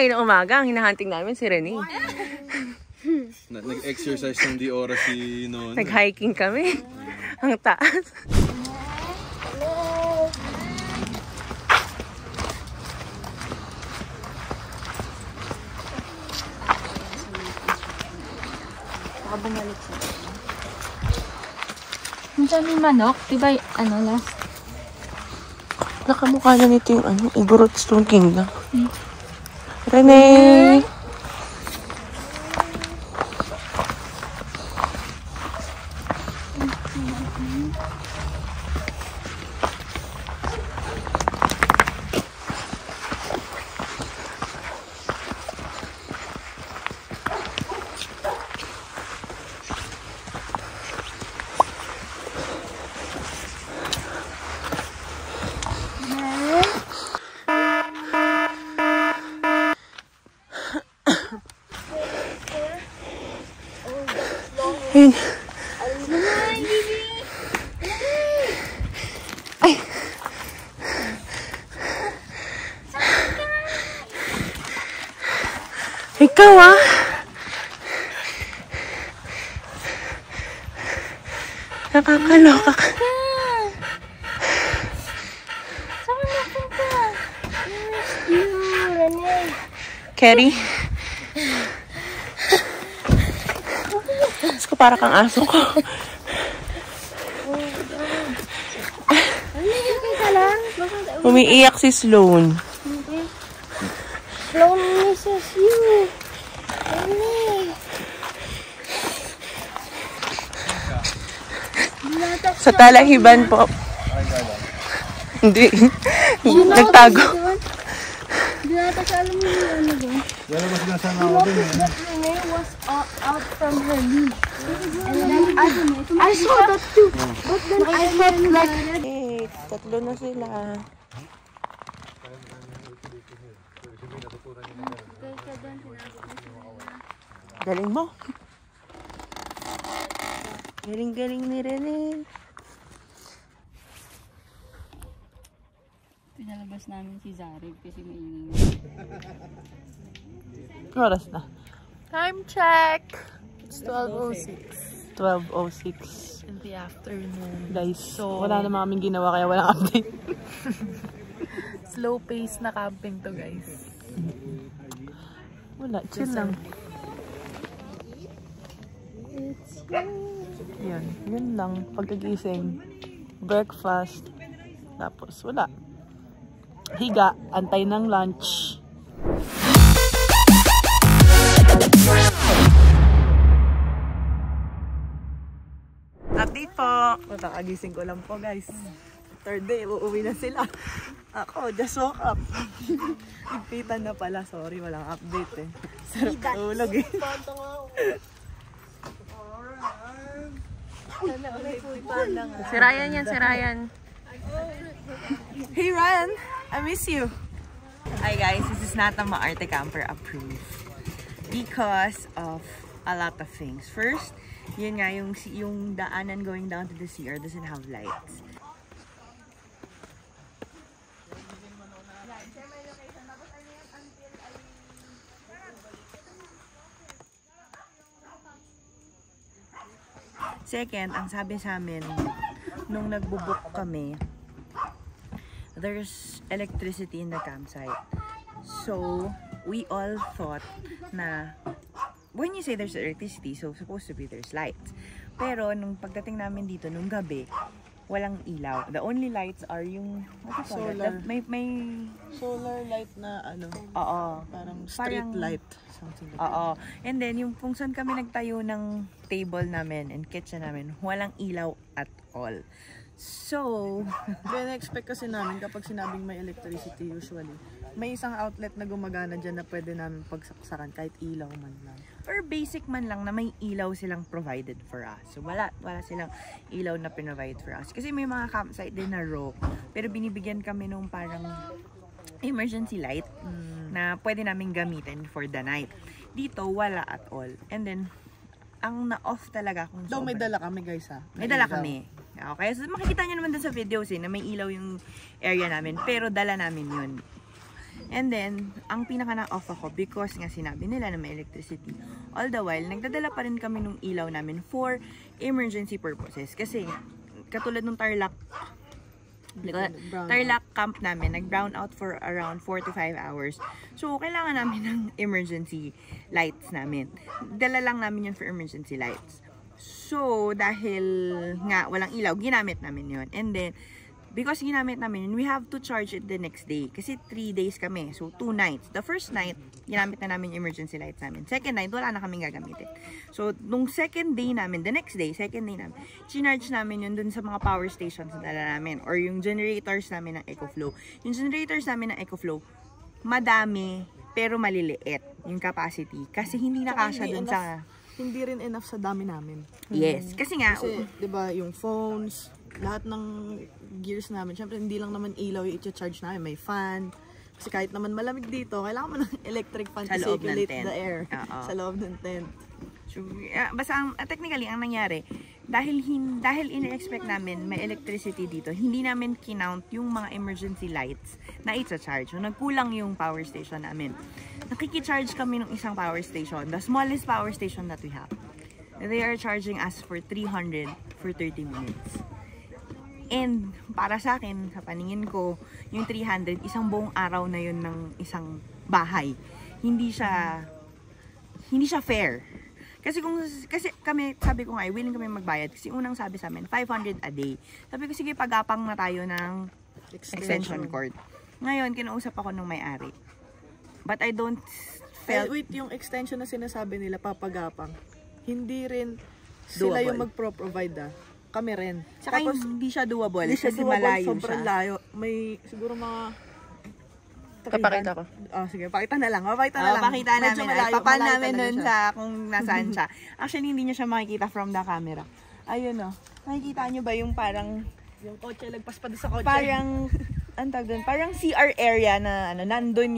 kanina umaga, ang hinahunting namin si Rene. Nag-exercise ng di oras si Nona. Nag-hiking kami. Ang taas. Baka bumalik siya. Minsan may manok, diba last? Nakamukha na nito yung Igorot Stone Kingdom. Rene! Ayun. Ay. Ikaw nakakaloka ka. Kerry? Ko para kang aso ko. Umiiyak si Sloan. Sloan misses you. Sa talahiban po. Hindi. Nagtago. Hindi natin alam mo yung ano doon. Wala ba sinasama ako din eh? Renee was out from her league. And then I saw that too. But then I felt like... Eh, tatlo na sila. Galing mo. Galing-galing ni Rene. Pinalabas namin si Zarig kasi may Oras na. Time check! It's 12:06. 12:06. in the afternoon. Guys, so wala naman kaming ginawa kaya walang update. Slow pace na camping to, guys. Wala, chill lang. Yun lang. Pagkagising, breakfast, tapos wala. Higa, antay ng lunch. Update po! Matakagising ko lang po, guys. Third day, uuwi na sila. Ako, just woke up. Nagpitan na pala. Sorry, walang update eh. Sarap tulog eh. Si Ryan yan, si Ryan. Hey Ryan, I miss you. Hi guys, this is not a Maarte Camper approved because of a lot of things. First, yun nga, yung daanan going down to the CR doesn't have lights. Second, ang sabi sa amin, nung nagbo-book kami, there's electricity in the campsite. So, we all thought na, when you say there's electricity, so supposed to be there's lights. Pero, nung pagdating namin dito, nung gabi, walang ilaw. The only lights are yung, what do you call it? May solar light na ano, parang street light. Something like that. And then, yung kung saan kami nagtayo ng table namin and kitchen namin, walang ilaw at all. So, na-expect kasi namin kapag sinabing may electricity usually, may isang outlet na gumagana dyan na pwede namin pagsaksakan kahit ilaw man lang. Or basic man lang na may ilaw silang provided for us. So, wala silang ilaw na pinrovide for us. Kasi may mga campsite din na raw, pero binibigyan kami nung parang emergency light na pwede namin gamitin for the night. Dito, wala at all. And then, ang na-off talaga kung sobra. May dala kami guys ha. May dala kami. Okay, so makikita nyo naman dun sa videos na may ilaw yung area namin. Pero dala namin yun. And then, ang pinaka na-off ako because nga sinabi nila na may electricity. All the while, nagdadala pa rin kami ng ilaw namin for emergency purposes. Kasi, katulad ng Tarlac camp namin, nag-brown out for around 4 to 5 hours. So, kailangan namin ng emergency lights namin. Dala lang namin yun for emergency lights. So, dahil nga walang ilaw, ginamit namin yun. And then, because ginamit namin yun, we have to charge it the next day. Kasi 3 days kami. So, 2 nights. The first night, ginamit na namin yung emergency lights namin. Second night, wala na kaming gagamitin. So, nung second day namin, the next day, second day namin, chinarge namin yun dun sa mga power stations na dala namin. Or yung generators namin ng EcoFlow. Yung generators namin ng EcoFlow, madami, pero maliliit yung capacity. Kasi hindi nakasya dun sa... Hindi rin enough sa dami namin. Yes. Kasi nga... Kasi, di ba, yung phones, lahat ng gears namin, syempre hindi lang naman ilaw yung i-charge namin, may fan. Kasi kahit naman malamig dito, kailangan mo ng electric fan to circulate the air sa loob ng tent. So, basta technically, ang nangyari, dahil in-expect namin may electricity dito, hindi namin kinount yung mga emergency lights na i-charge. So, nagkulang yung power station namin. Nakikicharge kami ng isang power station, the smallest power station that we have. They are charging us for 300 for 30 minutes. And para sa akin, sa paningin ko, yung 300, isang buong araw na yun ng isang bahay. Hindi siya fair. Kasi kami, sabi ko nga, willing kami magbayad. Kasi unang sabi sa amin, 500 a day. Sabi ko, sige, pagapang na tayo ng extension cord. Ngayon, kinausap ako ng may-ari. But I don't felt... Wait, yung extension na sinasabi nila, papagapang, hindi rin sila yung mag-provide Kami rin. Saka tapos, hindi siya doable. Hindi siya kasi doable, malayo sobrang siya. layo. May siguro mga... Papakita ko. Sige, pakita na lang. Pakita na lang. Pakita Medyo namin. malayo, Papan malayo namin talaga dun siya. sa kung nasaan siya. Actually, hindi niya siya makikita from the camera. Ayun o. Nakikita niyo ba yung parang... Yung kotse, lagpas pa doon sa kotse. Parang... Ang tawag dun, parang CR area na nandun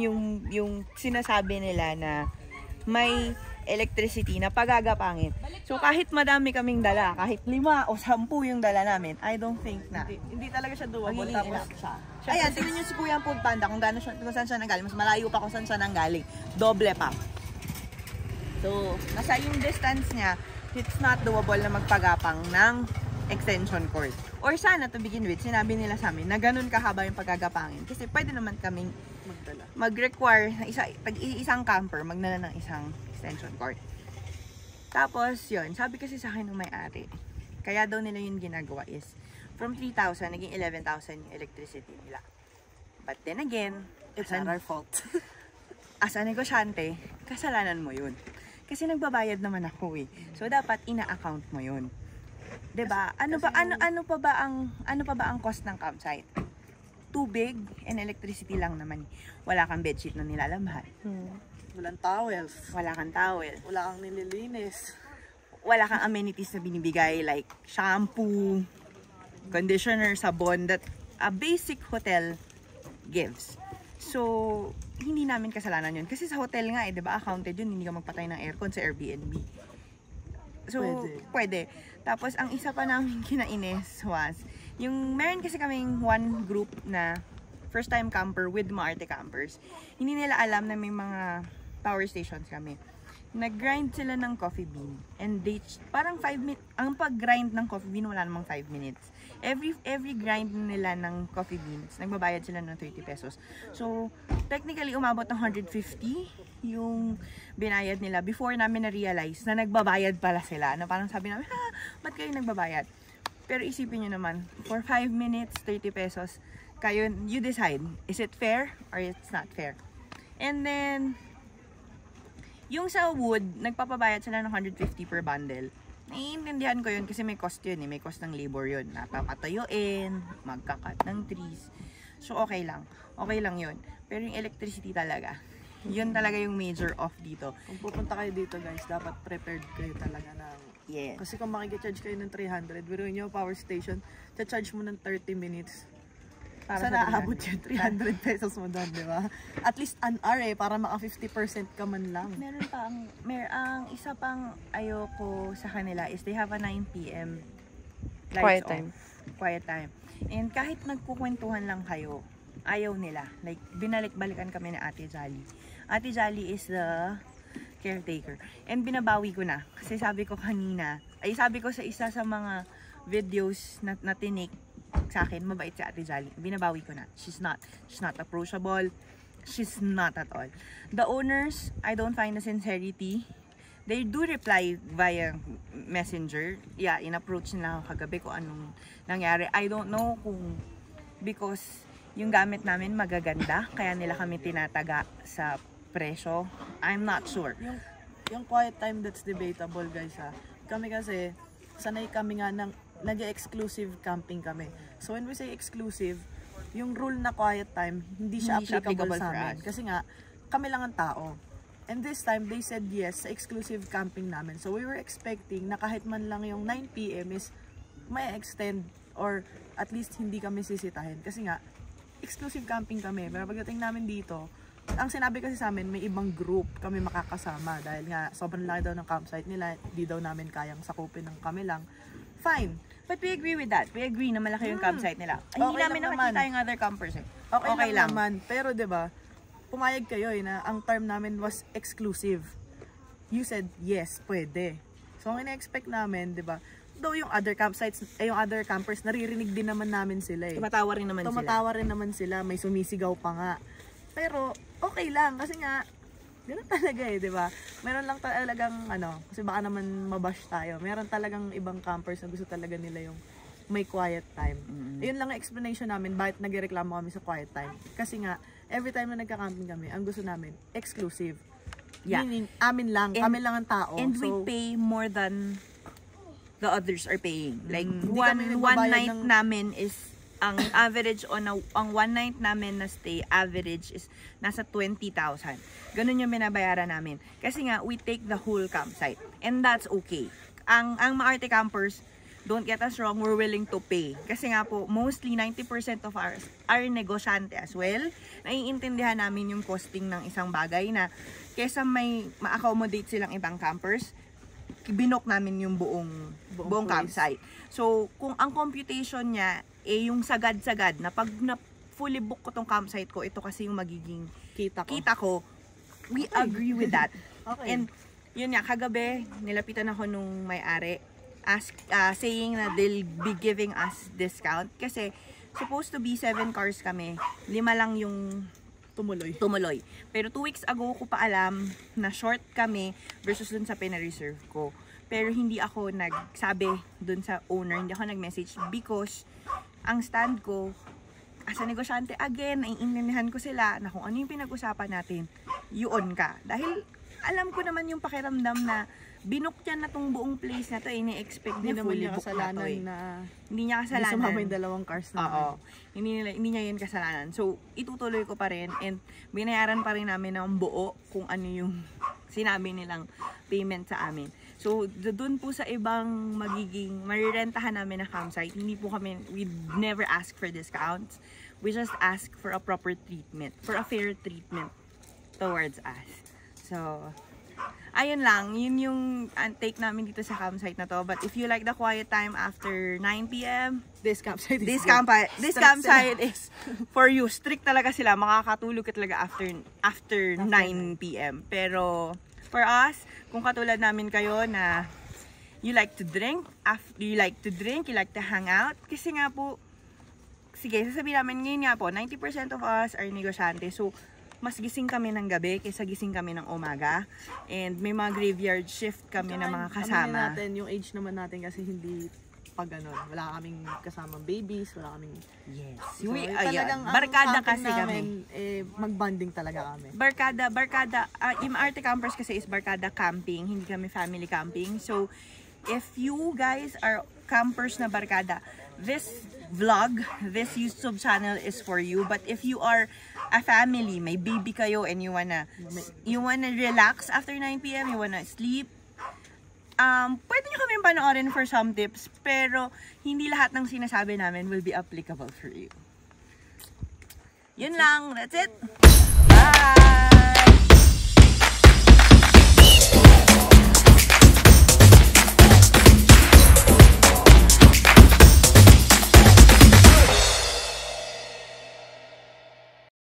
yung sinasabi nila na may electricity na pagagapangin. So kahit madami kaming dala, kahit 5 o 10 yung dala namin, I don't think na Hindi talaga siya doable. magiging Tapos, enough siya. Ayan, tingnan niyo si Kuya Food Panda kung saan siya nanggaling. Mas malayo pa kung saan siya nanggaling. Doble pa. So, nasa yung distance niya, it's not doable na magpagapang ng extension cord. Or sana, to begin with, sinabi nila sa amin na ganun kahaba yung pagagapangin. Kasi pwede naman kaming mag-require na isang camper, magnala ng isang extension cord. Tapos, yun, sabi kasi sa akin ng may-ari, kaya daw nila yung ginagawa is, from 3,000, naging 11,000 yung electricity nila. But then again, it's not our fault. As a negosyante, kasalanan mo yun. Kasi nagbabayad naman ako eh. So, dapat ina-account mo yun. 'Di ba? Ano pa ba ang cost ng campsite? Tubig and electricity lang naman. Wala kang bedsheet na nilalamhan. Walang towels. Wala kang towel. Wala kang nililinis. Wala kang amenities na binibigay like shampoo, conditioner, sabon that a basic hotel gives. So, hindi namin kasalanan yun. Kasi sa hotel nga 'di ba, accounted yun, hindi ka magpatay ng aircon sa Airbnb. So, pwede. Tapos, ang isa pa namin kinainis was, meron kasi kaming one group na first time camper with Maarte campers. Hindi nila alam na may mga power stations kami. Nag-grind sila ng coffee bean. And parang 5 minutes, ang pag-grind ng coffee bean, wala namang 5 minutes. Every grind nila ng coffee beans, nagbabayad sila ng 30 pesos. So, technically, umabot ng 150 yung binayad nila before namin na-realize na nagbabayad pala sila. Na parang sabi namin, ba't kayo nagbabayad? Pero isipin nyo naman, for 5 minutes, 30 pesos, kayo, you decide, is it fair or it's not fair? And then, yung sa wood, nagpapabayad sila ng 150 per bundle. Naiintindihan ko yun kasi may cost yun eh. May cost ng labor yun. Napapatayuin, magkakat ng trees. So, okay lang. Okay lang yun. Pero yung electricity talaga, yun talaga yung major off dito. Kung pupunta kayo dito guys, dapat prepared kayo talaga ng... Yes. Kasi kung makikicharge kayo ng 300, biruin nyo power station, charge mo ng 30 minutes. Para sa naaabot yun, 300 pesos mo doon, di ba? At least an hour para maka 50% ka man lang. Meron pa ang isa pang ayoko sa kanila is they have a 9 PM Quiet time. Quiet time. And kahit nagkukwentuhan lang kayo, ayaw nila. Like, binalik-balikan kami ni Ate Jolly. Ate Jolly is the caretaker. And binabawi ko na. Kasi sabi ko kanina, sabi ko sa isa sa mga videos na tinik sa akin, mabait si Ate Jolly. Binabawi ko na. She's not approachable. She's not at all. The owners, I don't find the sincerity. They do reply via messenger. Yeah, in-approach nila ako kagabi kung anong nangyari. I don't know kung because yung gamit namin magaganda, kaya nila kami tinataga sa presyo. I'm not sure. Yung quiet time, that's debatable, guys, ha. Kami kasi, sanay kami nga ng nag-exclusive camping kami. So when we say exclusive, yung rule na quiet time, hindi siya applicable sa amin. Kasi nga, kami lang ang tao. And this time, they said yes sa exclusive camping namin. So we were expecting na kahit man lang yung 9 PM is may extend or at least hindi kami sisitahin. Kasi nga, exclusive camping kami. Pero pagdating namin dito, ang sinabi kasi sa amin, may ibang group kami makakasama. Dahil nga, sobrang laki daw ng campsite nila. Di daw namin kayang sakupin ng kami lang. Fine. But we agree with that. We agree na malaki yung campsite nila. Hindi Okay namin lang nakikita naman. yung other campers eh. Okay lang naman. Pero 'di ba, pumayag kayo na ang term namin was exclusive. You said yes, pwede. So ang ina-expect namin, 'di ba? Though yung other campsites, yung other campers naririnig din naman namin sila eh. Tumatawa rin naman sila. May sumisigaw pa nga. Pero okay lang kasi nga ganun talaga eh, 'di ba? Meron lang talagang kasi baka naman mabash tayo. Meron talagang ibang campers na gusto talaga nila yung may quiet time. Ayun lang ang explanation namin bakit nagrereklamo kami sa quiet time. Kasi nga every time na nagka-camping kami, ang gusto namin exclusive. Yeah. Meaning amin lang, kami lang ang tao. And we so, pay more than the others are paying. Like hindi one kami nagbabayad night namin is ang average on ang one night namin na stay average is nasa 20,000. Ganun yung binabayaran namin. Kasi nga we take the whole campsite and that's okay. Ang Maarte campers, don't get us wrong, we're willing to pay. Kasi nga po, mostly 90% of ours are negosyante as well. Naiintindihan namin yung costing ng isang bagay na kesa may ma-accommodate silang ibang campers, binok namin yung buong campsite. So, kung ang computation niya yung sagad-sagad na pag na fully book ko tong campsite ko, ito kasi yung magiging kita ko, we agree with that. Okay. And yun nga, kagabi, nilapitan ako nung may-ari, saying na they'll be giving us discount. Kasi, supposed to be 7 cars kami, 5 lang yung tumuloy. Pero 2 weeks ago ko pa alam na short kami versus dun sa pina-reserve ko. Pero hindi ako nagsabi dun sa owner, hindi ako nag-message because ang stand ko, as a negosyante, again, naiintindihan ko sila na kung ano yung pinag-usapan natin, yun ka. Dahil alam ko naman yung pakiramdam na binook niya na tong buong place na to, ini-expect niya fully book na to eh. Hindi niya kasalanan. Hindi sumama yung 2 cars na. Oo. Hindi niya yun kasalanan. So, itutuloy ko pa rin and binayaran pa rin namin ng buo kung ano yung sinabi nilang payment sa amin. So, doon po sa ibang marirentahan namin na campsite, hindi po kami, we never ask for discounts. We just ask for a proper treatment, for a fair treatment towards us. So, ayun lang, yun yung take namin dito sa campsite na to. But if you like the quiet time after 9 PM, This campsite is for you. Strict talaga sila, makakatulog ka talaga after 9 PM. Pero for us, kung katulad namin kayo na you like to drink, you like to hang out, kasi nga po, sige, sasabihin namin ngayon nga po, 90% of us are negosyante. So, mas gising kami ng gabi kaysa gising kami ng umaga. And may mga graveyard shift kami na mga kasama. Natin, yung age naman natin kasi hindi pag ganun. Wala kaming kasamang babies, wala kaming... Yes. So, Talagang barkada kasi namin, kami. mag-bonding talaga kami. Barkada. Yung Maarte Campers kasi is barkada camping, hindi kami family camping. So, if you guys are campers na barkada, this vlog, this YouTube channel is for you. But if you are a family, may baby kayo and you wanna relax after 9 PM, you wanna sleep, pwede nyo kami panoorin for some tips, pero hindi lahat ng sinasabi namin will be applicable for you. Yun lang, that's it. Bye!